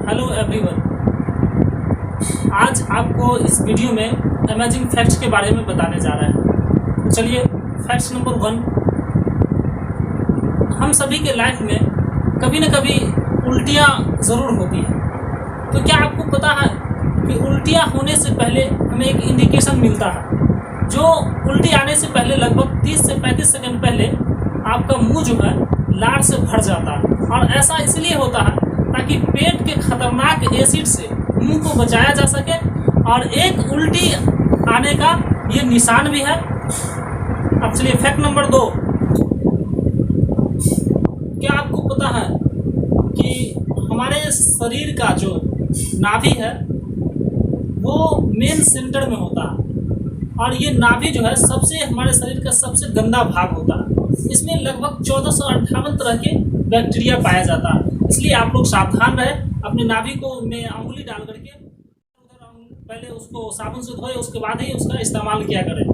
Hello everyone. आज आपको इस वीडियो में अमेजिंग फैक्ट्स के बारे में बताने जा रहे हैं। तो चलिए, फैक्ट्स नंबर 1। हम सभी के लाइफ में कभी न कभी उल्टियाँ ज़रूर होती हैं। तो क्या आपको पता है कि उल्टियाँ होने से पहले हमें एक इंडिकेशन मिलता है, जो उल्टी आने से पहले लगभग 30 से 35 सेकंड पहले आपका मुंह जो है लार से भर जाता है। और ऐसा इसलिए होता है ताकि पेट के खतरनाक एसिड से मुंह को बचाया जा सके। और एक उल्टी आने का ये निशान भी है। अब चलिए फैक्ट नंबर 2। क्या आपको पता है कि हमारे शरीर का जो नाभि है वो मेन सेंटर में होता है, और ये नाभि जो है हमारे शरीर का सबसे गंदा भाग होता है। इसमें लगभग 1458 तरह के बैक्टीरिया पाया जाता है। इसलिए आप लोग सावधान रहें। अपने नाभि को में अंगुली डाल करके पहले उसको साबुन से धोए, उसके बाद ही उसका इस्तेमाल किया करें।